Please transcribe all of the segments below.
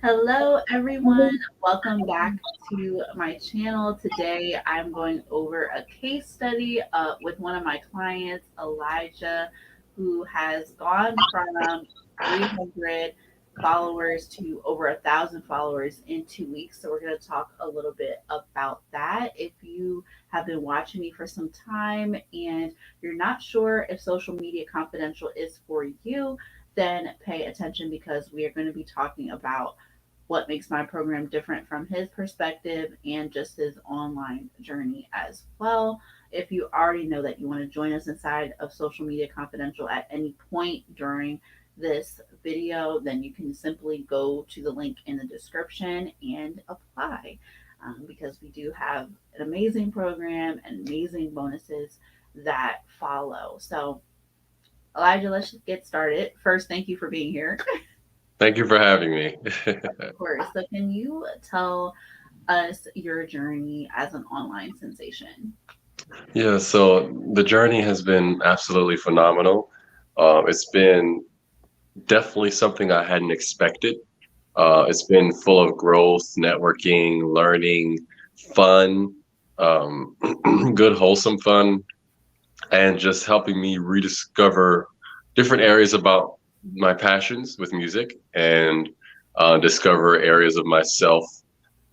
Hello, everyone. Welcome back to my channel. Today, I'm going over a case study with one of my clients, Elijah, who has gone from 300 followers to over 1,000 followers in 2 weeks. So, we're going to talk a little bit about that. If you have been watching me for some time and you're not sure if social media confidential is for you, then pay attention because we are going to be talking about what makes my program different from his perspective and just his online journey as well. If you already know that you want to join us inside of Social Media Confidential at any point during this video, then you can simply go to the link in the description and apply because we do have an amazing program and amazing bonuses that follow. So, Elijah, let's just get started. First, thank you for being here. Thank you for having me. Of course. So, can you tell us your journey as an online sensation? Yeah, so the journey has been absolutely phenomenal. It's been definitely something I hadn't expected. It's been full of growth, networking, learning, fun, um, good, wholesome fun, and just helping me rediscover different areas about my passions with music and discover areas of myself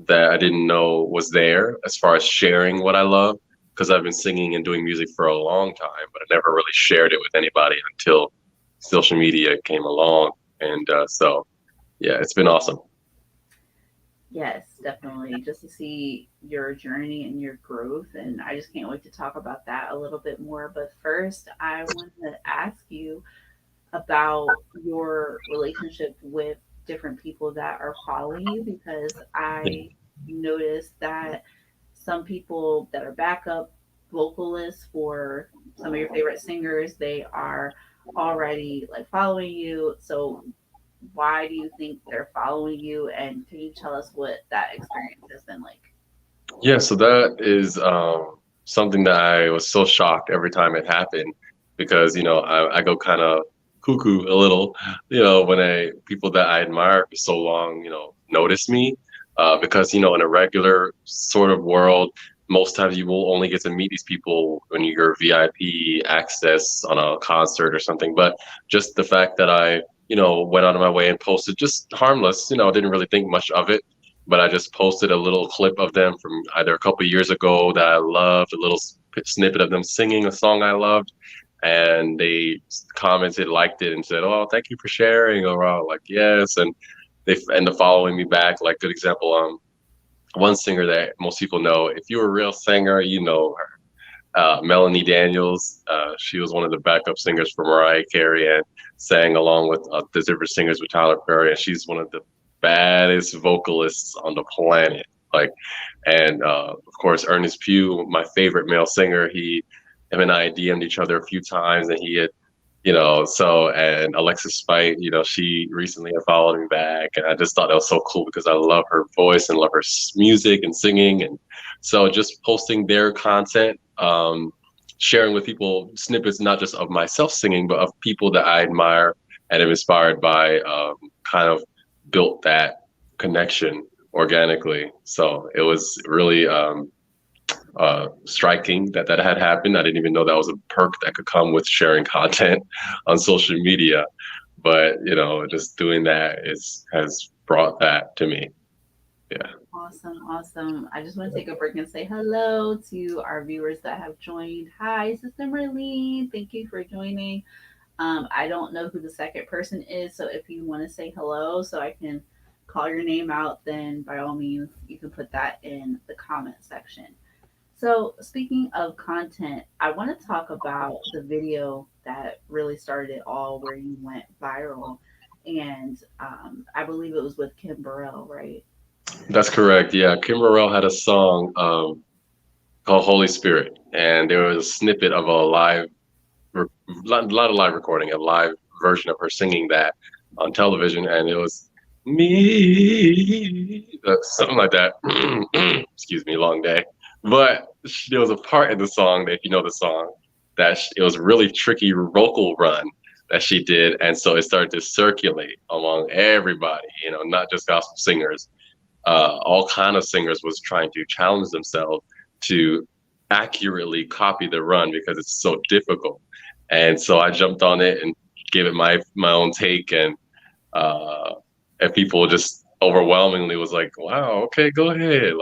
that I didn't know was there as far as sharing what I love. Because I've been singing and doing music for a long time, but I never really shared it with anybody until social media came along. And yeah, it's been awesome. Yes, definitely. Just to see your journey and your growth. And I just can't wait to talk about that a little bit more. But first, I want to ask you about your relationship with different people that are following you because I noticed that some people that are backup vocalists for some of your favorite singers, they are already like following you. So why do you think they're following you? And can you tell us what that experience has been like? Yeah, so that is something that I was so shocked every time it happened because, I go kind of cuckoo a little, when people that I admire for so long, notice me. Because, in a regular sort of world, most times you will only get to meet these people when you're VIP access on a concert or something. But just the fact that I, went out of my way and posted just harmless, didn't really think much of it, but I just posted a little clip of them from either a couple of years ago that I loved, a little snippet of them singing a song I loved, and they commented, liked it, and said, "Oh, thank you for sharing." Or like, "Yes," and they end up following me back. Like, good example, one singer that most people know. If you're a real singer, you know her. Melanie Daniels. She was one of the backup singers for Mariah Carey and sang along with the different singers with Tyler Perry. And she's one of the baddest vocalists on the planet. Like, and of course, Ernest Pugh, my favorite male singer. Him and I DM'd each other a few times, and he had, and Alexis Spite, she recently had followed me back, and I just thought that was so cool because I love her voice and love her music and singing, and so just posting their content, sharing with people snippets not just of myself singing, but of people that I admire and am inspired by, kind of built that connection organically. So it was really striking that that had happened. I didn't even know that was a perk that could come with sharing content on social media. But just doing that has brought that to me. Yeah. Awesome, awesome. I just want to take a break and say hello to our viewers that have joined. Hi, Sister Marlene. Thank you for joining. I don't know who the second person is, so if you want to say hello so I can call your name out, then by all means, you can put that in the comment section. So, speaking of content, I want to talk about the video that really started it all, where you went viral. And I believe it was with Kim Burrell, right? That's correct. Yeah, Kim Burrell had a song called "Holy Spirit," and there was a snippet of a lot of live recording, a live version of her singing that on television, and it was me, something like that. Excuse me, long day. But there was a part in the song that, if you know the song, that it was really tricky vocal run that she did, and so it started to circulate among everybody. Not just gospel singers. All kind of singers was trying to challenge themselves to accurately copy the run because it's so difficult. And so I jumped on it and gave it my own take, uh, and people just overwhelmingly was like, "Wow, okay, go ahead!"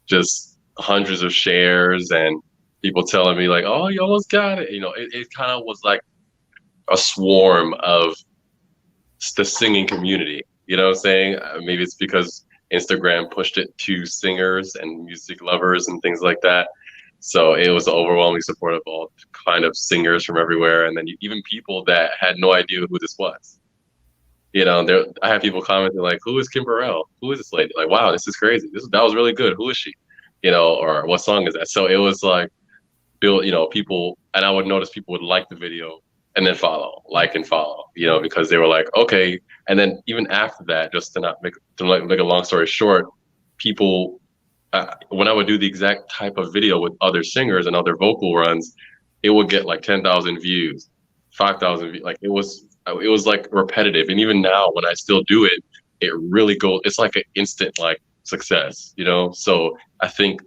Just hundreds of shares and people telling me like, "Oh, you almost got it." It kind of was like a swarm of the singing community. You know what I'm saying? Maybe it's because Instagram pushed it to singers and music lovers and things like that. So it was overwhelming support of all kind of singers from everywhere, and then even people that had no idea who this was. I have people commenting like, "Who is Kim Burrell? Who is this lady? Like, wow, this is crazy. That was really good. Who is she? Or what song is that?" So it was like people, and I would notice people would like the video and then like and follow, because they were like, okay. And then even after that, just to not make a long story short, people, when I would do the exact type of video with other singers and other vocal runs, it would get like 10,000 views, 5,000 views. Like it was like repetitive. And even now, when I still do it, it really goes. It's like an instant like success, So I think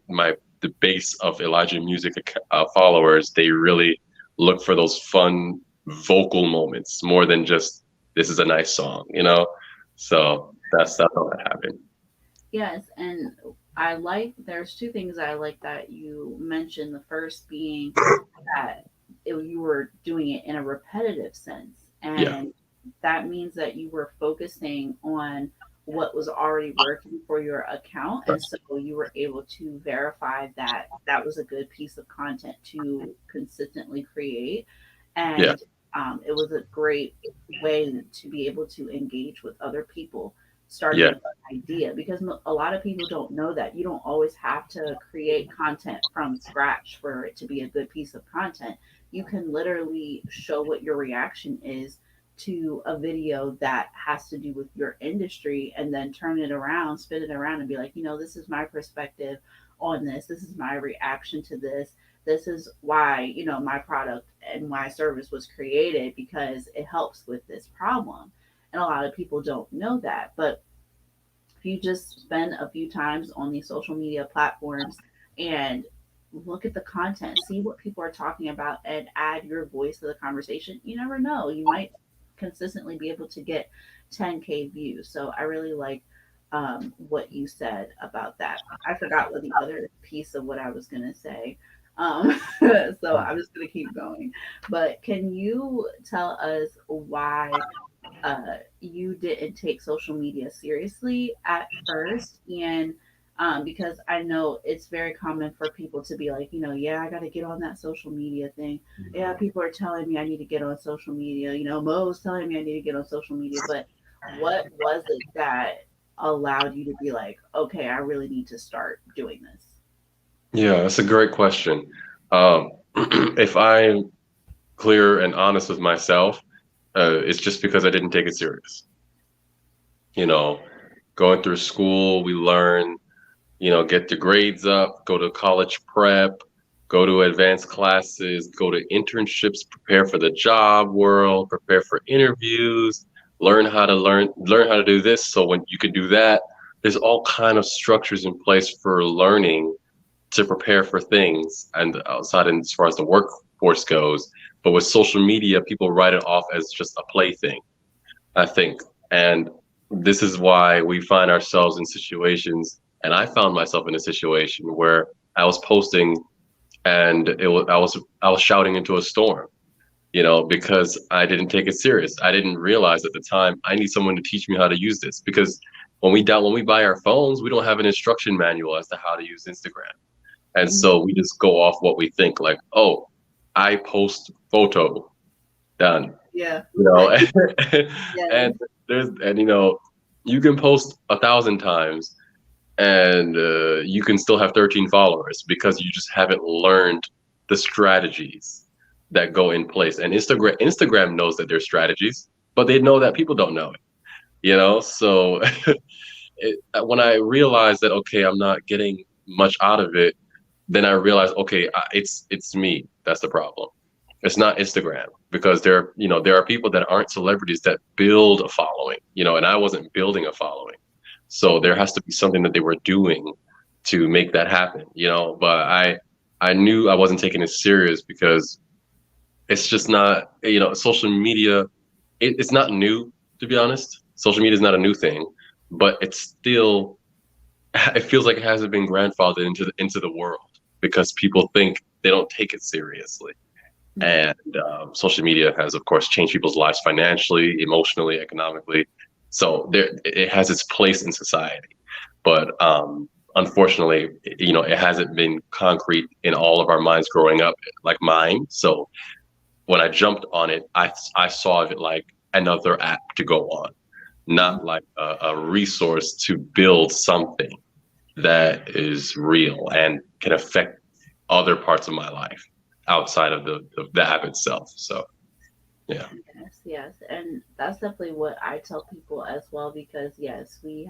the base of Elijah Music followers, they really look for those fun vocal moments more than just this is a nice song. So that's how that happened. Yes, and there's two things I like that you mentioned. The first being that you were doing it in a repetitive sense, Yeah, and that means that you were focusing on what was already working for your account, and so you were able to verify that that was a good piece of content to consistently create, yeah, and it was a great way to be able to engage with other people starting yeah, with an idea, because a lot of people don't know that you don't always have to create content from scratch for it to be a good piece of content. You can literally show what your reaction is to a video that has to do with your industry, and then turn it around, spin it around, and be like, this is my perspective on this. This is my reaction to this. This is why, my product and my service was created, because it helps with this problem. And a lot of people don't know that. But if you just spend a few times on these social media platforms and look at the content, see what people are talking about, and add your voice to the conversation, you never know. You might consistently be able to get 10K views. So I really like what you said about that. I forgot what the other piece of what I was going to say. So I'm just going to keep going. But can you tell us why you didn't take social media seriously at first? And because I know it's very common for people to be like, yeah, I got to get on that social media thing. Yeah, people are telling me I need to get on social media. Mo's telling me I need to get on social media. But what was it that allowed you to be like, okay, I really need to start doing this? yeah. That's a great question. Um, if I'm clear and honest with myself, it's just because I didn't take it serious. You know, Going through school, we learn, get the grades up, go to college prep, go to advanced classes, go to internships, prepare for the job world, prepare for interviews, learn how to do this. So when you can do that, there's all kind of structures in place for learning to prepare for things and outside and as far as the workforce goes. But with social media, people write it off as just a plaything, I think. And this is why we find ourselves in situations, and I found myself in a situation where I was posting and I was shouting into a storm, because I didn't take it serious. I didn't realize at the time I need someone to teach me how to use this because when we buy our phones, we don't have an instruction manual as to how to use Instagram. And Mhm. so we just go off what we think, like, oh, I post photo, done. Yeah. You know, Yes. and you can post 1,000 times and you can still have 13 followers because you just haven't learned the strategies that go in place. And Instagram knows that there's strategies, but they know that people don't know it. So when I realized that, okay, I'm not getting much out of it, then I realized, okay, it's me that's the problem. It's not Instagram because there are people that aren't celebrities that build a following, and I wasn't building a following. So there has to be something that they were doing to make that happen. But I knew I wasn't taking it serious because it's just not, social media, it's not new, to be honest. Social media is not a new thing, but it feels like it hasn't been grandfathered into the world because people think they don't take it seriously. Mhm. And social media has, of course, changed people's lives financially, emotionally, economically. So it has its place in society. But unfortunately, it hasn't been concrete in all of our minds growing up, like mine. So when I jumped on it, I saw it like another app to go on, not like a resource to build something that is real and can affect other parts of my life outside of the app itself. So yeah. Yes, yes. And that's definitely what I tell people as well because yes, we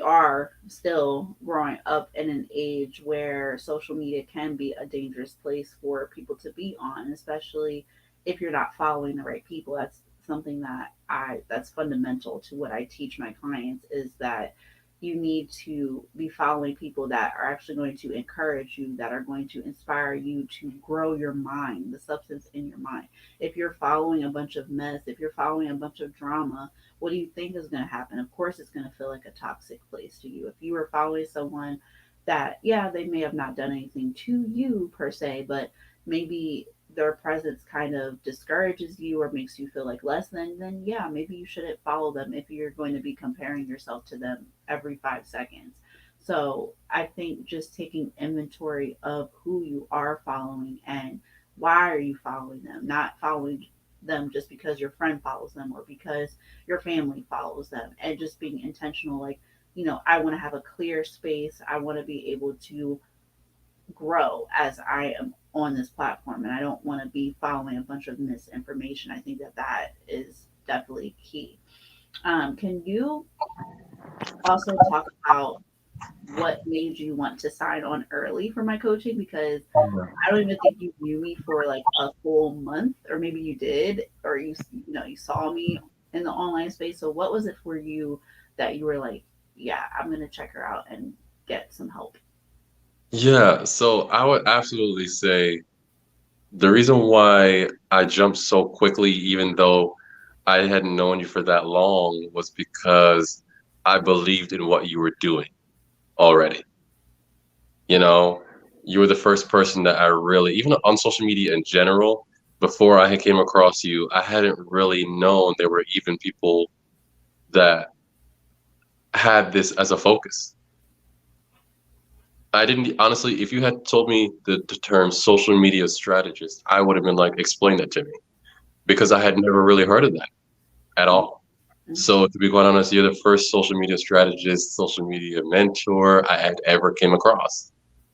are still growing up in an age where social media can be a dangerous place for people to be on, especially if you're not following the right people. That's something that's fundamental to what I teach my clients is that you need to be following people that are actually going to encourage you, that are going to inspire you to grow your mind, the substance in your mind. If you're following a bunch of mess, if you're following a bunch of drama, what do you think is going to happen? Of course, it's going to feel like a toxic place to you. If you were following someone that, yeah, they may have not done anything to you per se, but maybe their presence kind of discourages you or makes you feel like less than, then yeah, maybe you shouldn't follow them if you're going to be comparing yourself to them every 5 seconds. So I think just taking inventory of who you are following and why are you following them, not following them just because your friend follows them or because your family follows them, and just being intentional like, I want to have a clear space, I want to be able to grow as I am on this platform, and I don't want to be following a bunch of misinformation. I think that is definitely key. Can you also talk about what made you want to sign on early for my coaching? Because I don't even think you knew me for like a full month, or maybe you did, or you saw me in the online space. So what was it for you that you were like, yeah, I'm gonna check her out and get some help? Yeah, so I would absolutely say the reason why I jumped so quickly, even though I hadn't known you for that long, was because I believed in what you were doing already. You know, you were the first person that I really, even on social media in general, before I came across you, I hadn't really known there were even people that had this as a focus. I didn't honestly, if you had told me the term social media strategist, I would have been like, explain that to me because I had never really heard of that at all. Mm-hmm. So to be quite honest, you're the first social media strategist, social media mentor I had ever came across.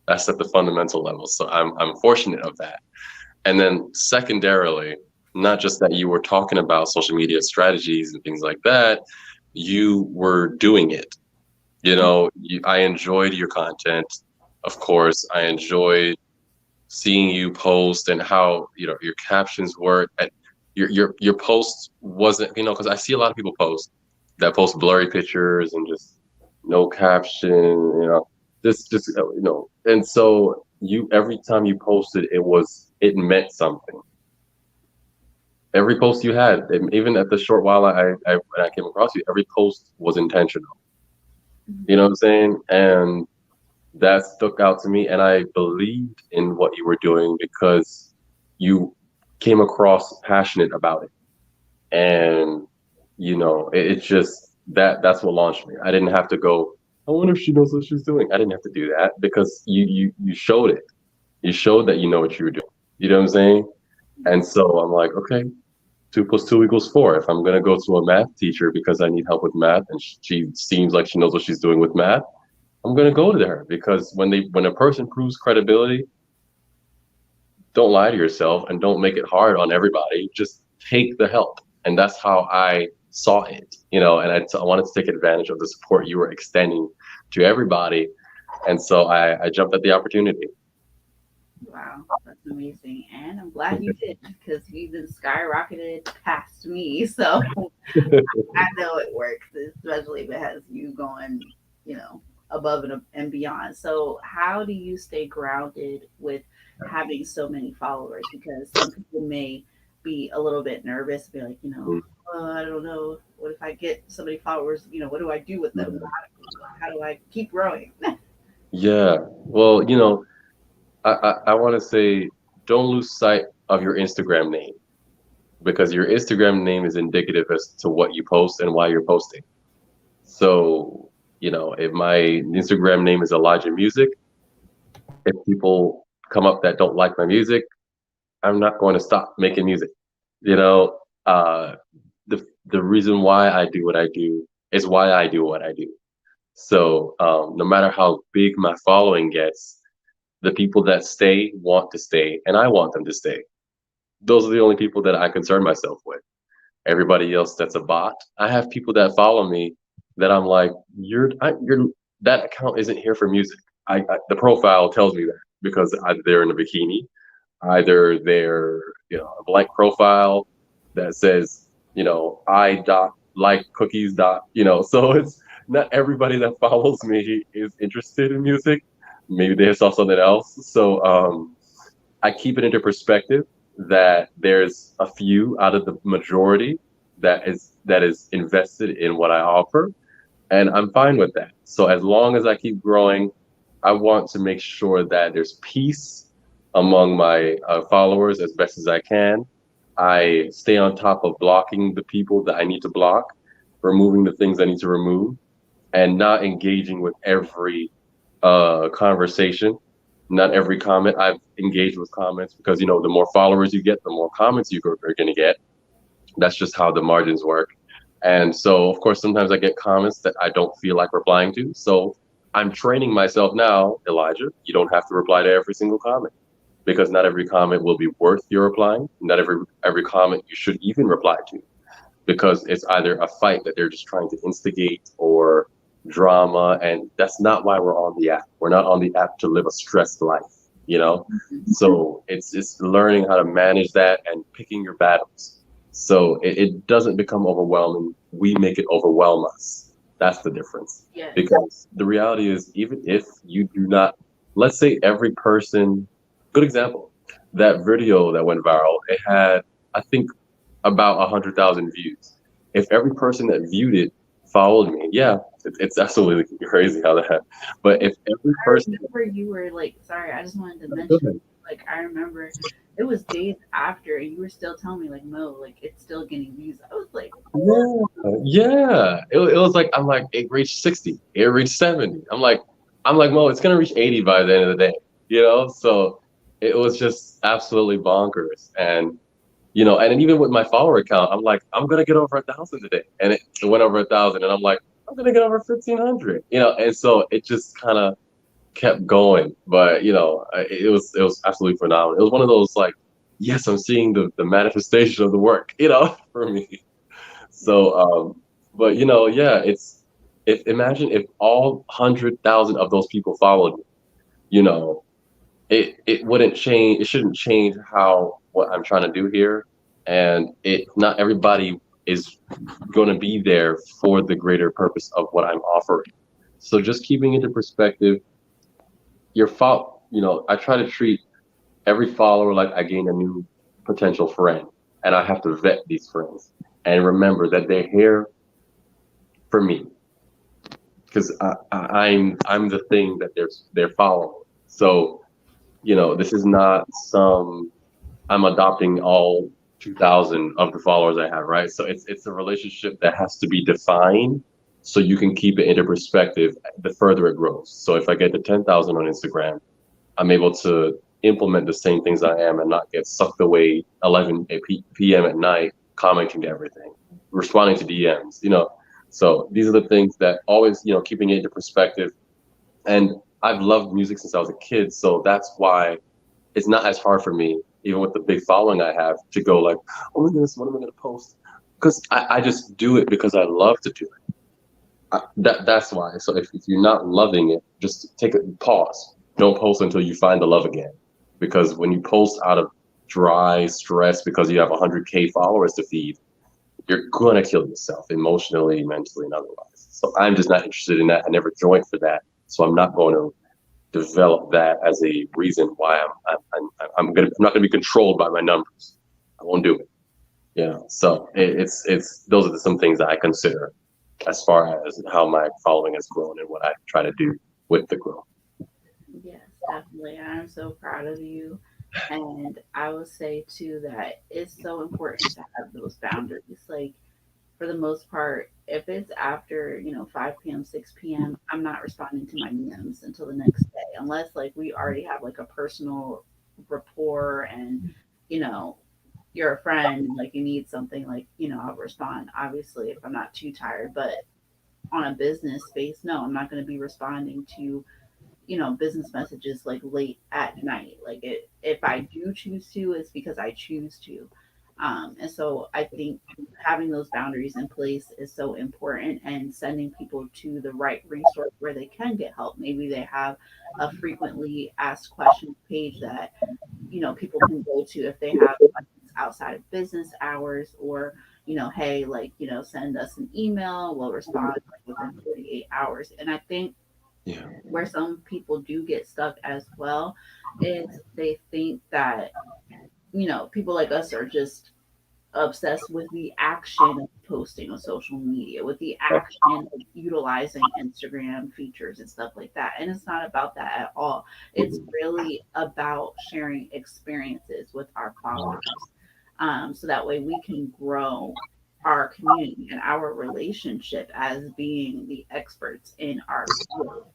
That's at the fundamental level. So I'm fortunate of that. And then secondarily, not just that you were talking about social media strategies and things like that, you were doing it. I enjoyed your content. Of course, I enjoyed seeing you post and how your captions were. And your post wasn't because I see a lot of people post blurry pictures and just no caption. And so you every time you posted, it meant something. Every post you had, and even at the short while when I came across you, every post was intentional. You know what I'm saying? And that stuck out to me, and I believed in what you were doing because you came across passionate about it. And it's just that's what launched me. I didn't have to go, I wonder if she knows what she's doing. I didn't have to do that because you showed it. You showed that you know what you were doing. You know what I'm saying? And so I'm like, okay, 2 + 2 = 4. If I'm gonna go to a math teacher because I need help with math and she seems like she knows what she's doing with math, I'm gonna go to her because when a person proves credibility, don't lie to yourself and don't make it hard on everybody. Just take the help, and that's how I saw it. And I wanted to take advantage of the support you were extending to everybody, and so I jumped at the opportunity. Wow, that's Amazing. And I'm glad you did because you even skyrocketed past me. So I know it works, especially if it has you going, above and beyond. So, how do you stay grounded with having so many followers? Because some people may be a little bit nervous, be like, I don't know, what if I get so many followers? What do I do with them? How do I keep growing? Yeah. Well, I want to say don't lose sight of your Instagram name because your Instagram name is indicative as to what you post and why you're posting. So, if my Instagram name is Elijah Music, if people come up that don't like my music, I'm not going to stop making music. You know, uh, the reason why I do what I do is why I do what I do. So, no matter how big my following gets, the people that stay want to stay, and I want them to stay. Those are the only people that I concern myself with. Everybody else that's a bot. I have people that follow me that I'm like, you're that account isn't here for music. The profile tells me that because either they're in a bikini, either they're a blank profile that says I dot like cookies dot so it's not everybody that follows me is interested in music. Maybe they saw something else. So I keep it into perspective that there's a few out of the majority that is invested in what I offer, and I'm fine with that. So as long as I keep growing, I want to make sure that there's peace among my followers as best as I can. I stay on top of blocking the people that I need to block, removing the things I need to remove, and not engaging with every conversation, not every comment. I've engaged with comments because the more followers you get, the more comments are going to get. That's just how the margins work. And so, of course, sometimes I get comments that I don't feel like replying to. So I'm training myself now, Elijah. You don't have to reply to every single comment because not every comment will be worth your replying. Not every comment you should even reply to because it's either a fight that they're just trying to instigate or drama. And that's not why we're on the app. We're not on the app to live a stressed life, you know? So it's just learning how to manage that and picking your battles. So it doesn't become overwhelming. We make it overwhelm us. That's the difference. Yes. Because the reality is, even if you do not, let's say every person, good example, that video that went viral, it had, I think, about 100,000 views. If every person that viewed it followed me, yeah, it's absolutely crazy how that. But if every I person, remember you were like, sorry, I just wanted to mention, like, I remember it was days after, and you were still telling me, like, Mo, like, it's still getting views. I was like, yeah, it was like I'm like it reached 60, it reached 70. I'm like Mo, it's gonna reach 80 by the end of the day, So it was just absolutely bonkers, and then even with my follower account, I'm like I'm gonna get over 1,000 today, and it went over 1,000, and I'm like I'm gonna get over 1,500, and so it just kind of kept going, but it was absolutely phenomenal. It was one of those like, yes, I'm seeing the manifestation of the work, for me. So, but yeah, if imagine if all 100,000 of those people followed me, you know, it wouldn't change. It shouldn't change how what I'm trying to do here, and not everybody is going to be there for the greater purpose of what I'm offering. So just keeping into perspective, I try to treat every follower like I gain a new potential friend, and I have to vet these friends and remember that they're here for me because I'm the thing that they're following. So this is not some I'm adopting all 2,000 of the followers I have, right? So it's a relationship that has to be defined so you can keep it into perspective the further it grows. So if I get to 10,000 on Instagram, I'm able to implement the same things I am and not get sucked away 11 p.m. at night commenting to everything, responding to DMs. So these are the things that always, keeping it into perspective. And I've loved music since I was a kid, so that's why it's not as hard for me, even with the big following I have, to go like, oh my goodness, what am I going to post? Because I just do it because I love to do it. That's why. So if you're not loving it, just take a pause. Don't post until you find the love again. because when you post out of dry stress because you have 100K followers to feed, you're gonna kill yourself emotionally, mentally, and otherwise. So I'm just not interested in that. I never joined for that, so I'm not going to develop that as a reason why I'm not gonna be controlled by my numbers. I won't do it. So it's those are some things that I consider as far as how my following has grown and what I try to do with the growth. Yes, definitely. I'm so proud of you. And I will say too that it's so important to have those boundaries. Like for the most part, if it's after, 5 p.m., 6 p.m., I'm not responding to my DMs until the next day, unless like we already have like a personal rapport and, you know, you're a friend and like you need something, like, I'll respond, obviously, if I'm not too tired. But on a business space, no, I'm not going to be responding to business messages like late at night. Like if I do choose to, it's because I choose to. And so I think having those boundaries in place is so important, and sending people to the right resource where they can get help. Maybe they have a frequently asked questions page that, people can go to if they have questions outside of business hours, or, hey, like, send us an email, we'll respond like within 48 hours. And I think Yeah. where some people do get stuck as well is they think that, people like us are just obsessed with the action of posting on social media, with the action of utilizing Instagram features and stuff like that. And it's not about that at all. It's Mhm. really about sharing experiences with our followers. So that way we can grow our community and our relationship as being the experts in our field.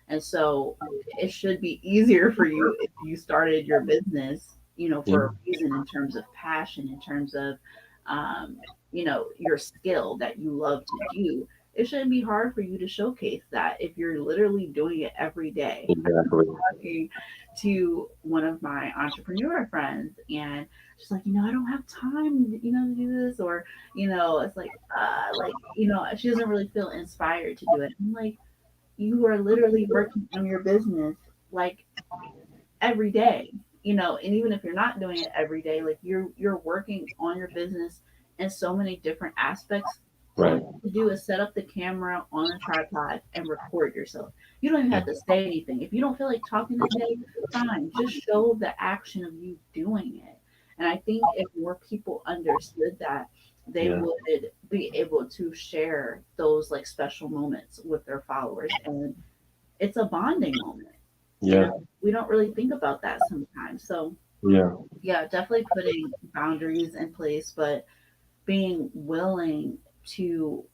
And so it should be easier for you if you started your business, Yeah. for a reason, in terms of passion, in terms of, um, your skill that you love to do. It shouldn't be hard for you to showcase that if you're literally doing it every day. Exactly. Talking to one of my entrepreneur friends, and she's like, I don't have time, to do this, or, it's like, she doesn't really feel inspired to do it. I'm like, you are literally working on your business like every day, and even if you're not doing it every day, like you're working on your business in so many different aspects. All Right. you have to do is set up the camera on a tripod and record yourself. You don't even Yeah. have to say anything. If you don't feel like talking that day, fine. Just show the action of you doing it. And I think if more people understood that, they Yeah. would be able to share those like special moments with their followers. And it's a bonding moment. You know, Yeah. we don't really think about that sometimes. So, Yeah. yeah, definitely putting boundaries in place, but being willing to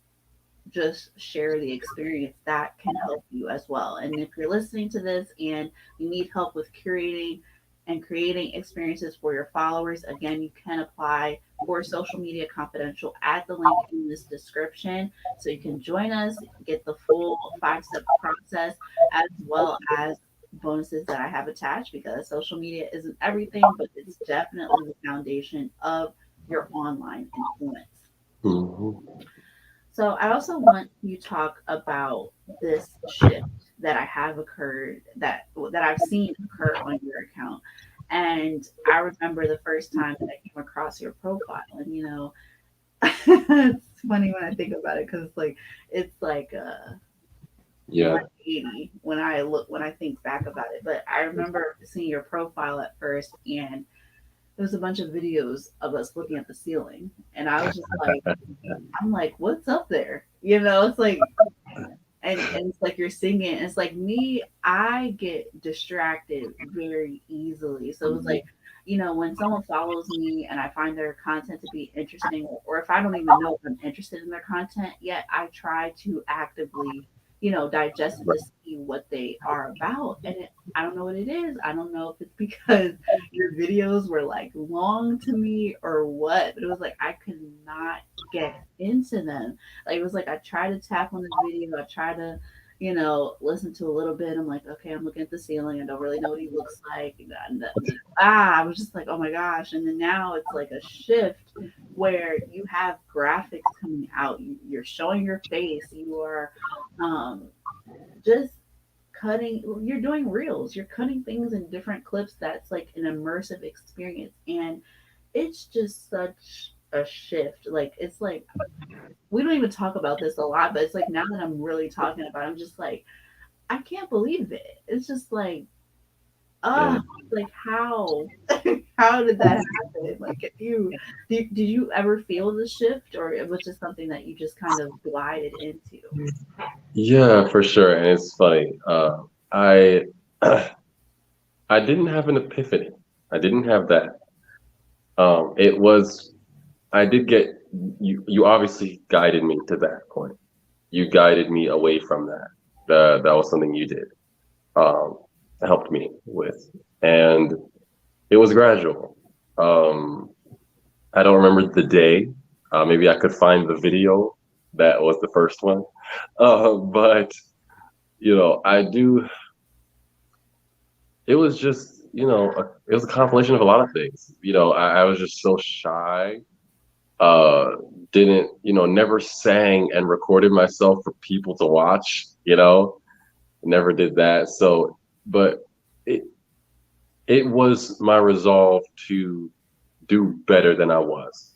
just share the experience that can help you as well. And if you're listening to this and you need help with curating and creating experiences for your followers, again, you can apply for Social Media Confidential at the link in this description. So you can join us, get the full 5 step process, as well as bonuses that I have attached, because social media isn't everything, but it's definitely the foundation of your online influence. Hmm. So I also want you to talk about this shift that I have occurred, that I've seen occur on your account. And I remember the first time that I came across your profile, and it's funny when I think about it, because it's like a Yeah. 180 when I think back about it. But I remember seeing your profile at first, and there was a bunch of videos of us looking at the ceiling, and I was just like, I'm like, what's up there? It's like, and it's like you're singing. It's like me, I get distracted very easily. So it was like, when someone follows me and I find their content to be interesting, or if I don't even know if I'm interested in their content yet, I try to actively, digest it to see what they are about. And I don't know what it is. I don't know if it's because your videos were like long to me or what, but it was like I could not get into them. Like it was like I try to tap on the video, I try to, listen to a little bit. I'm like, okay, I'm looking at the ceiling. I don't really know what he looks like. I was just like, oh my gosh. And then now it's like a shift where you have graphics coming out. You're showing your face. You are, um, just you're doing reels, you're cutting things in different clips. That's like an immersive experience. And it's just such a shift. Like, it's like, we don't even talk about this a lot, but it's like now that I'm really talking about it, I'm just like, I can't believe it. It's just like, Yeah. ah, like how how did that happen? Like, if you did you ever feel the shift, or it was just something that you just kind of glided into? Yeah, for sure. And it's funny. I I didn't have an epiphany. I didn't have that. It was I did get you. You obviously guided me to that point. You guided me away from that. That was something you did. Um, Helped me with, and it was gradual. Um, I don't remember the day. Maybe I could find the video that was the first one. But I do. It was just, it was a compilation of a lot of things. I was just so shy. Uh, didn't, never sang and recorded myself for people to watch. Never did that. So, but it it was my resolve to do better than I was.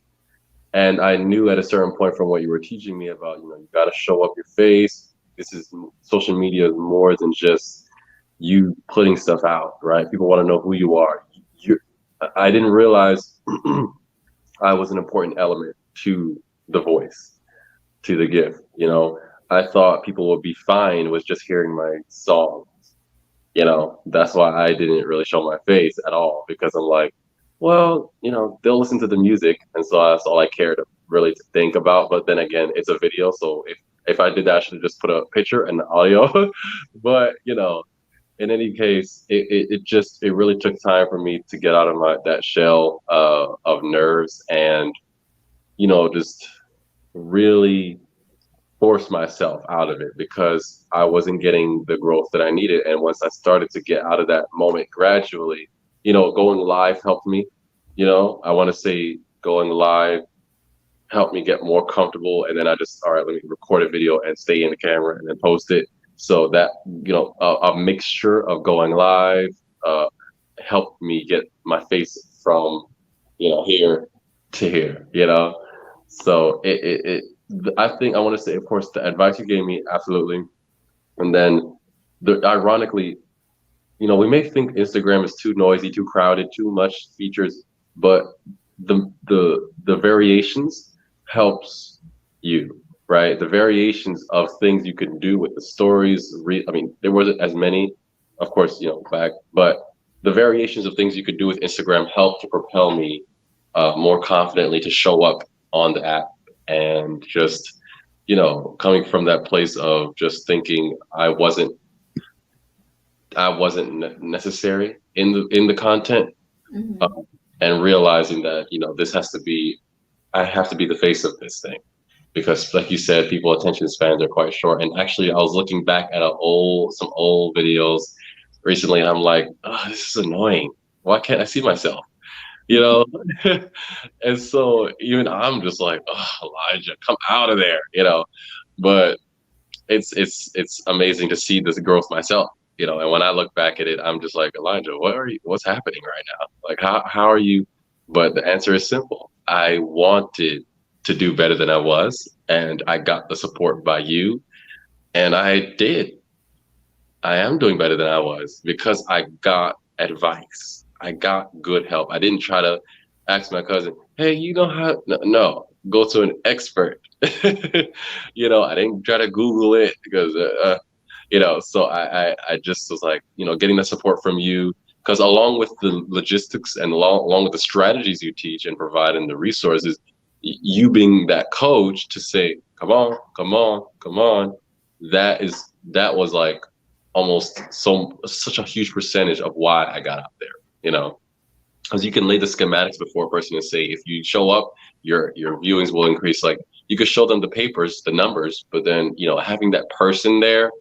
And I knew at a certain point from what you were teaching me about, you got to show up your face. This is social media is more than just you putting stuff out, right? People want to know who you are. You, I didn't realize I was an important element to the voice, to the gift. I thought people would be fine with just hearing my song. That's why I didn't really show my face at all because I'm like, well, they'll listen to the music, and so that's all I cared really to think about. But then again, it's a video, so if I did that, I should have just put a picture and the audio. But in any case, it really took time for me to get out of my that shell of nerves and just really force myself out of it because I wasn't getting the growth that I needed. And once I started to get out of that moment gradually, going live helped me. I want to say going live helped me get more comfortable. And then I just, all right, let me record a video and stay in the camera and then post it. So that, a mixture of going live uh, helped me get my face from, here to here. So I think I want to say, of course, the advice you gave me, absolutely. And then, ironically, we may think Instagram is too noisy, too crowded, too much features, but the variations helps you, right? The variations of things you can do with the stories. I mean, there wasn't as many, of course, back, but the variations of things you could do with Instagram helped to propel me more confidently to show up on the app and just coming from that place of just thinking I wasn't necessary in the content, Hmm. um, and realizing that this has to be I have to be the face of this thing because, like you said, people attention spans are quite short. And actually, I was looking back at some old videos recently, and I'm like, oh, this is annoying. Why can't I see myself? You know, and so even I'm just like, oh, Elijah, come out of there. But it's amazing to see this growth myself. And when I look back at it, I'm just like, Elijah, what's happening right now? Like, how are you? But the answer is simple. I wanted to do better than I was, and I got the support by you, and I did. I am doing better than I was because I got advice. I got good help. I didn't try to ask my cousin, hey, how? No, no, go to an expert. I didn't try to Google it because, so I just was like, getting the support from you. Because along with the logistics and along with the strategies you teach and provide and the resources, you being that coach to say, come on, come on, come on, that was like almost such a huge percentage of why I got out there, because you can lay the schematics before a person and say, if you show up, your viewings will increase. Like you could show them the papers, the numbers, but then having that person there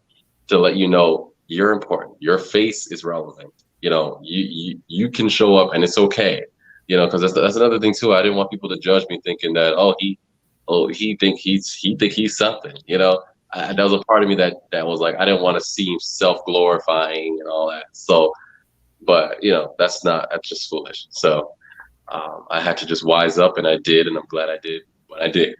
to let you know you're important, your face is relevant. You can show up and it's okay. Because that's another thing too. I didn't want people to judge me thinking that he think he's something. That was a part of me that was like I didn't want to seem self glorifying and all that. So, but that's just foolish. So I had to just wise up, and I did, and I'm glad I did what I did.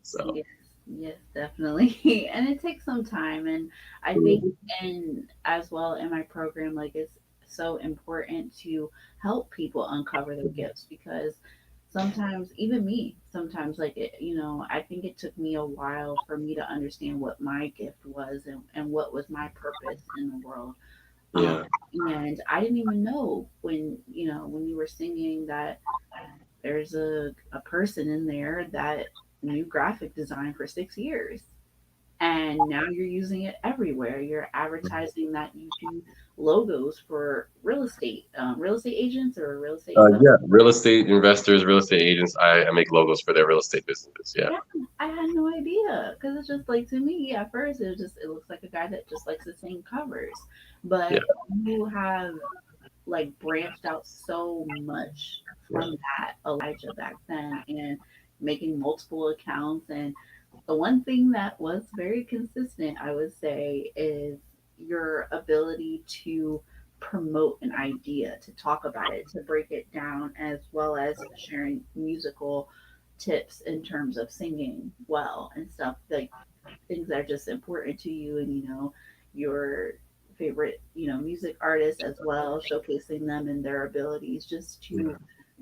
So Yes, yes, definitely. And it takes some time. And I think, and as well in my program, like it's so important to help people uncover their gifts because sometimes, even me, sometimes, like, I think it took me a while for me to understand what my gift was and what was my purpose in the world. Um, yeah, and I didn't even know when you were singing that there's a person in there that knew graphic design for 6 years. And now you're using it everywhere. You're advertising that you do logos for real estate agents or real estate investors. yeah, real estate investors, real estate agents. I make logos for their real estate businesses. Yeah, Yeah, I had no idea because it's just like to me at first it looks like a guy that just likes to sing covers, yeah, but you have like branched out so much yeah. from that Elijah back then and making multiple accounts. And the one thing that was very consistent, I would say, is your ability to promote an idea, to talk about it, to break it down, as well as sharing musical tips in terms of singing well and stuff like things that are just important to you and your favorite music artists as well, showcasing them and their abilities just to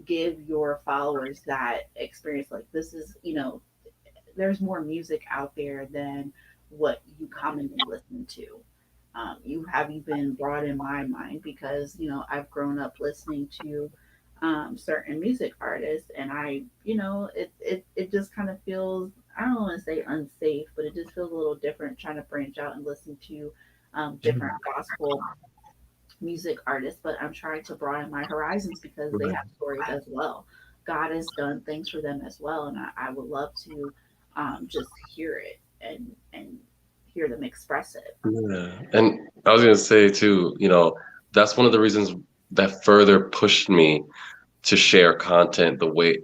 give your followers that experience like this is there's more music out there than what you commonly listen to. You have even brought in my mind because I've grown up listening to certain music artists, and it just kind of feels, I don't want to say unsafe, but it just feels a little different trying to branch out and listen to different gospel music artists. But I'm trying to broaden my horizons because they have stories as well. God has done things for them as well, and I would love to just hear it and hear them express it. Yeah. And I was gonna say too, that's one of the reasons that further pushed me to share content the way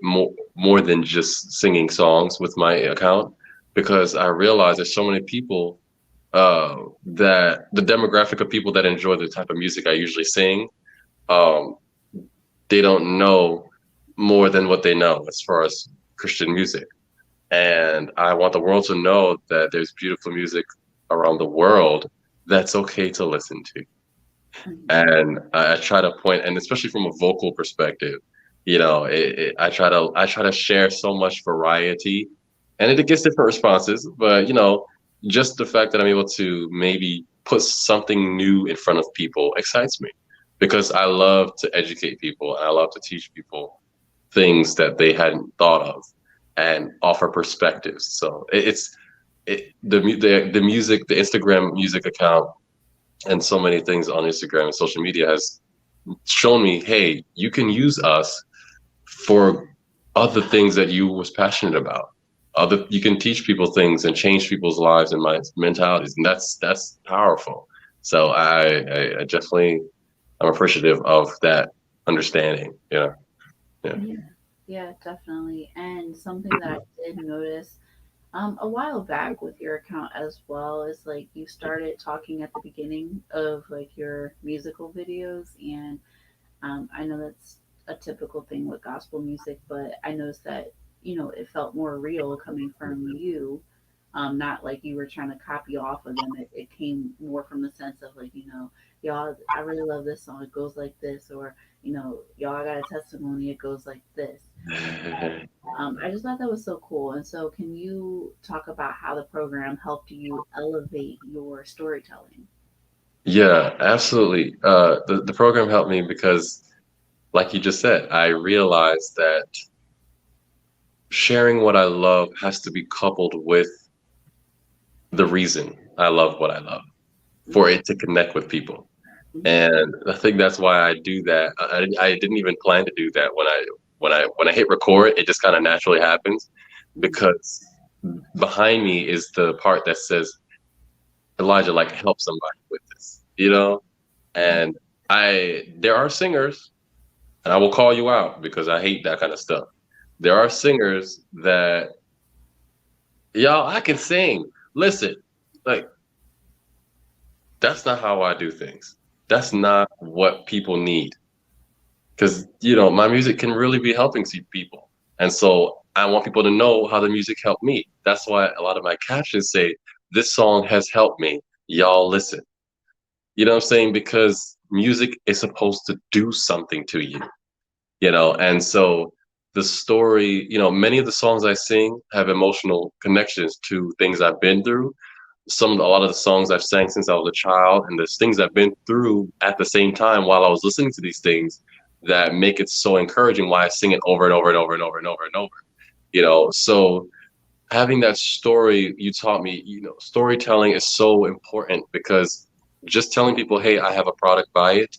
more than just singing songs with my account, because I realized there's so many people that the demographic of people that enjoy the type of music I usually sing, um, they don't know more than what they know as far as Christian music. And I want the world to know that there's beautiful music around the world that's okay to listen to. Mhm. And I try to point, and especially from a vocal perspective, I try to share so much variety, and it gets different responses. But just the fact that I'm able to maybe put something new in front of people excites me, because I love to educate people and I love to teach people things that they hadn't thought of and offer perspectives. So the music, the Instagram music account, and so many things on Instagram and social media has shown me, hey, you can use us for other things that you was passionate about. You can teach people things and change people's lives and minds, mentalities, and that's powerful. So I definitely I'm appreciative of that understanding. Yeah, yeah. Yeah, yeah, definitely. And something that I did notice a while back with your account as well is like you started talking at the beginning of like your musical videos, and I know that's a typical thing with gospel music, but I noticed that it felt more real coming from you. Not like you were trying to copy off of them. It came more from the sense of like, y'all, I really love this song. It goes like this, or y'all, I got a testimony. It goes like this. I just thought that was so cool. And so, can you talk about how the program helped you elevate your storytelling? Yeah, absolutely. The program helped me because, like you just said, I realized that sharing what I love has to be coupled with the reason I love what I love for Mhm, it to connect with people. mhm, And I think that's why I do that. I didn't even plan to do that when I hit record. It just kind of naturally happens, mhm, because behind me is the part that says, Elijah, like, help somebody with this. mhm, And there are singers, and I will call you out because I hate that kind of stuff. There are singers that, y'all, I can sing. listen. Like, that's not how I do things. That's not what people need. Because, my music can really be helping people. And so I want people to know how the music helped me. That's why a lot of my captions say, this song has helped me. Y'all listen. You know what I'm saying? Because music is supposed to do something to you, and so the story, many of the songs I sing have emotional connections to things I've been through. A lot of the songs I've sang since I was a child, and there's things I've been through at the same time while I was listening to these things that make it so encouraging, why I sing it over and over and over and over and over and over. So having that story, you taught me, storytelling is so important, because just telling people, hey, I have a product, buy it,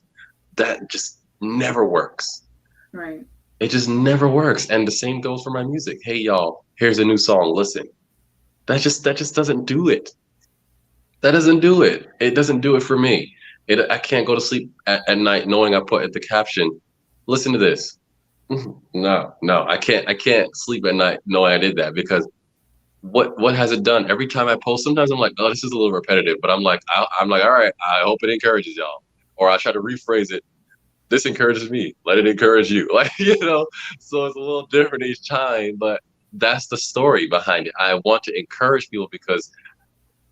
that just never works. Right. It just never works. And the same goes for my music. Hey, y'all, here's a new song, listen. That just doesn't do it. That doesn't do it. It doesn't do it for me. I can't go to sleep at night knowing I put at the caption, listen to this. No, I can't sleep at night knowing I did that, because what has it done? Every time I post, sometimes I'm like, oh, this is a little repetitive, but I'm like, all right, I hope it encourages y'all. Or I try to rephrase it. This encourages me. Let it encourage you. Like, so it's a little different each time, but that's the story behind it. I want to encourage people because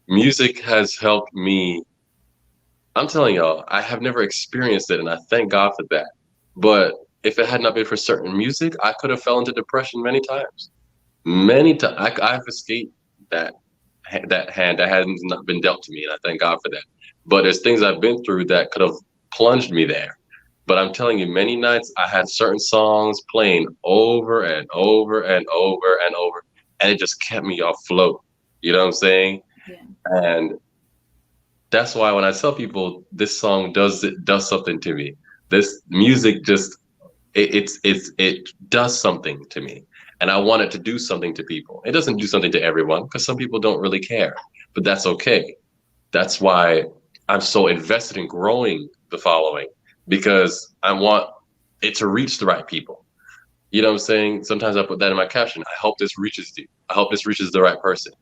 music has helped me. I'm telling y'all, I have never experienced it, and I thank God for that. But if it had not been for certain music, I could have fell into depression many times. Many times, I've escaped that that hand that hasn't not been dealt to me, and I thank God for that. But there's things I've been through that could have plunged me there. But I'm telling you, many nights I had certain songs playing over and over and over and over, and it just kept me afloat. You know what I'm saying? Yeah. And that's why when I tell people this song does something to me. This music just it does something to me, and I want it to do something to people. It doesn't do something to everyone, because some people don't really care, but that's okay. That's why I'm so invested in growing the following, because I want it to reach the right people. You know what I'm saying? Sometimes I put that in my caption. I hope this reaches you. I hope this reaches the right person,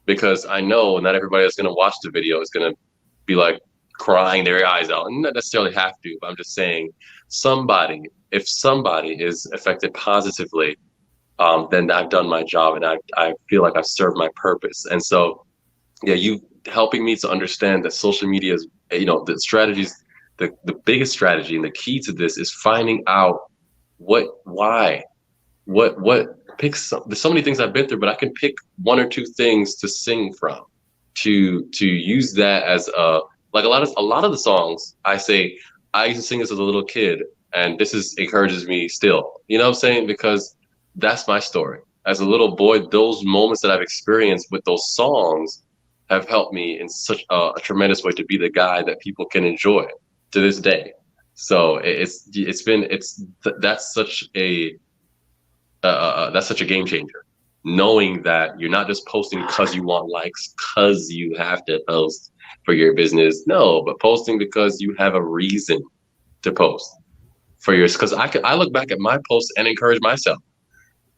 because I know not everybody that's going to watch the video is going to be like crying their eyes out, and not necessarily have to, but I'm just saying if somebody is affected positively, then I've done my job, and I feel like I've served my purpose. And so, yeah, you helping me to understand that social media is, the strategies, the biggest strategy and the key to this is finding out why, what picks there's so many things I've been through, but I can pick one or two things to sing from, to use that as like a lot of the songs I say I used to sing this as a little kid, and this is encourages me still. You know what I'm saying? Because that's my story. As a little boy, those moments that I've experienced with those songs have helped me in such a tremendous way to be the guy that people can enjoy to this day. So it's been it's that's such a game changer, knowing that you're not just posting because you want likes, because you have to post for your business. No, but posting because you have a reason to post for yours. Because I look back at my posts and encourage myself.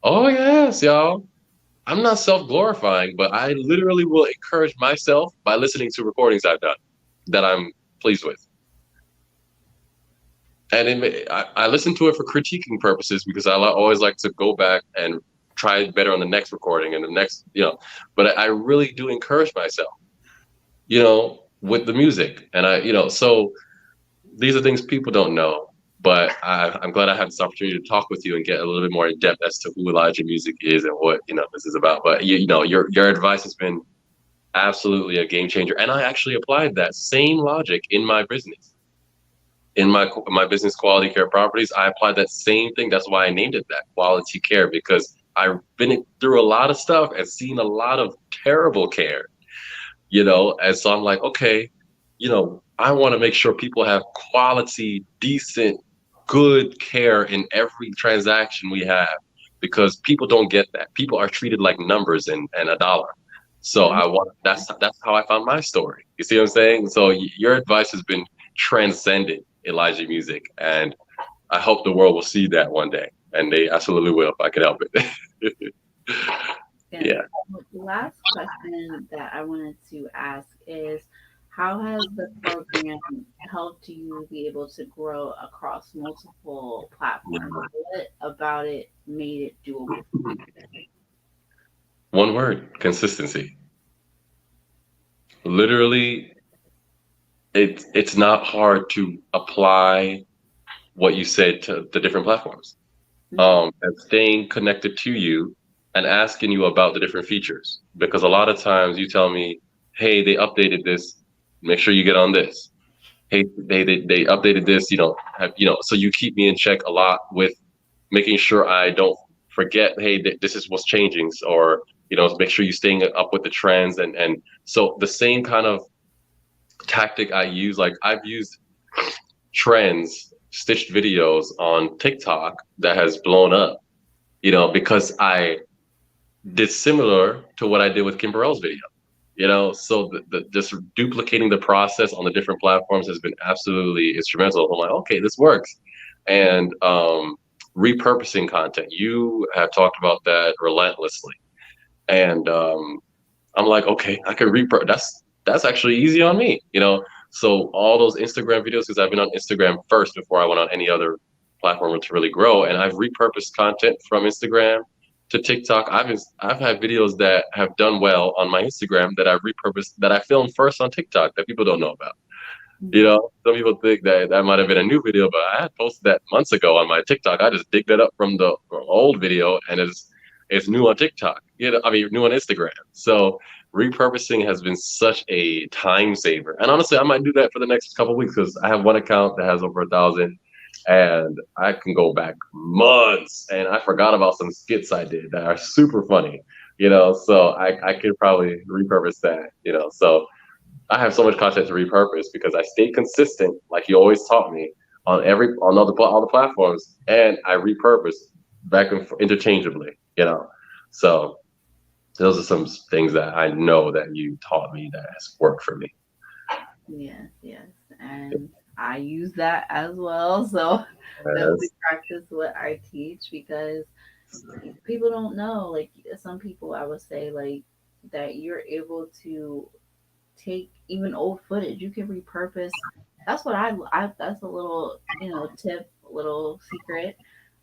Oh yes, y'all. I'm not self-glorifying, but I literally will encourage myself by listening to recordings I've done that I'm pleased with. And I listen to it for critiquing purposes, because I always like to go back and try better on the next recording and the next, but I really do encourage myself, with the music. And so these are things people don't know, but I'm glad I had this opportunity to talk with you and get a little bit more in depth as to who Elijah Music is and what, this is about. But your advice has been absolutely a game changer. And I actually applied that same logic in my business. In my business, Quality Care Properties, I applied that same thing. That's why I named it that, Quality Care, because I've been through a lot of stuff and seen a lot of terrible care, and so I'm like, okay, I want to make sure people have quality, decent, good care in every transaction we have, because people don't get that. People are treated like numbers and a dollar. So that's how I found my story. You see what I'm saying? So your advice has been transcendent, Elijah Music, and I hope the world will see that one day, and they absolutely will if I can help it. And Yeah. the last question that I wanted to ask is, how has the program helped you be able to grow across multiple platforms? What about it made it doable for you? One word, consistency. Literally, it's not hard to apply what you said to the different platforms. Mhm. And staying connected to you and asking you about the different features. Because a lot of times you tell me, hey, they updated this, make sure you get on this. Hey, they updated this, so you keep me in check a lot with making sure I don't forget, hey, this is what's changing, or make sure you're staying up with the trends, and so the same kind of tactic I use, like I've used trends stitched videos on TikTok that has blown up, because I did similar to what I did with Kimberell's video. So the just duplicating the process on the different platforms has been absolutely instrumental. I'm like, okay, this works. And repurposing content, you have talked about that relentlessly. And I'm like, okay, I can repurpose. That's actually easy on me. So all those Instagram videos, because I've been on Instagram first before I went on any other platform to really grow, and I've repurposed content from Instagram to TikTok. I've had videos that have done well on my Instagram that I repurposed, that I filmed first on TikTok, that people don't know about. Mhm. Some people think that that might have been a new video, but I had posted that months ago on my TikTok. I just digged it up from the old video, and it's new on TikTok. I mean, new on Instagram. So repurposing has been such a time saver. And honestly, I might do that for the next couple of weeks, because I have one account that has over 1,000, and I can go back months, and I forgot about some skits I did that are super funny. So I could probably repurpose that. So I have so much content to repurpose because I stayed consistent, like you always taught me, on all the platforms, and I repurpose back and interchangeably. So those are some things that I know that you taught me that has worked for me. Yes, yes. And I use that as well. So definitely Yes. practice what I teach because people don't know. Like some people, I would say, like that you're able to take even old footage. You can repurpose. That's what I that's a little, tip, little secret.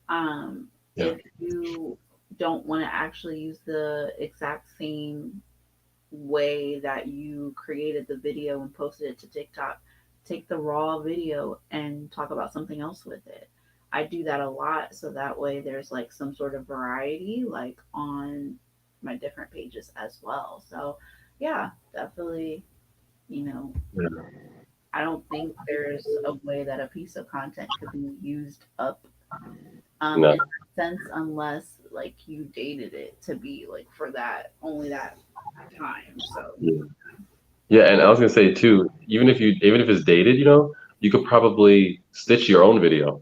Yeah. If you don't want to actually use the exact same way that you created the video and posted it to TikTok, take the raw video and talk about something else with it. I do that a lot so that way there's like some sort of variety like on my different pages as well. So, yeah, definitely, you know, I don't think there's a way that a piece of content could be used up No. in that sense unless like you dated it to be like for that only that time. So, Yeah. Yeah, and I was gonna say too, even if it's dated, you could probably stitch your own video,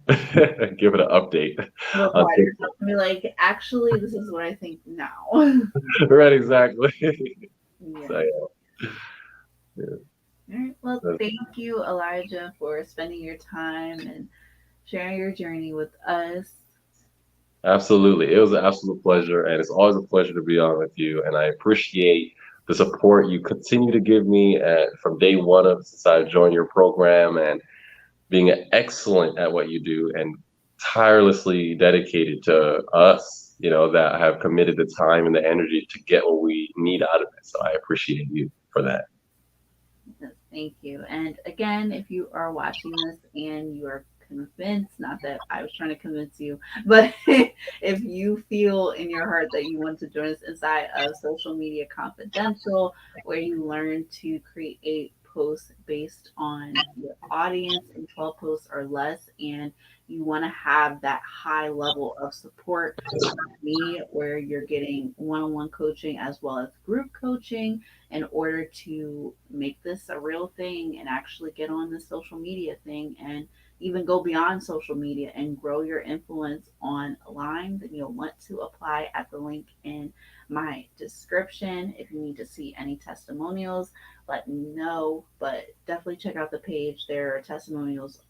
give it an update on reply to TikTok. yourself and be like, actually, this is what I think now. Right, exactly. So Yeah. yeah, All right. Well, yeah. thank you, Elijah, for spending your time and sharing your journey with us. Absolutely. It was an absolute pleasure, and it's always a pleasure to be on with you. And I appreciate the support you continue to give me from day one of since I joined your program, and being excellent at what you do and tirelessly dedicated to us, that have committed the time and the energy to get what we need out of it. So I appreciate you for that. Yes, thank you. And again, if you are watching this and you are convinced, not that I was trying to convince you, but if you feel in your heart that you want to join us inside of Social Media Confidential, where you learn to create posts based on your audience in 12 posts or less, and you want to have that high level of support from me, where you're getting one on one coaching as well as group coaching in order to make this a real thing and actually get on the social media thing and even go beyond social media and grow your influence online, then you'll want to apply at the link in my description. If you need to see any testimonials, let me know. But definitely check out the page. There are testimonials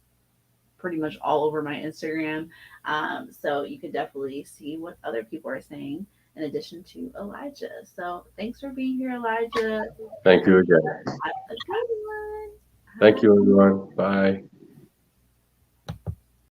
pretty much all over my Instagram. So you can definitely see what other people are saying. in addition to Elijah. So thanks for being here, Elijah. Thank you again. Have a good one. Thank Bye. you, everyone. Bye.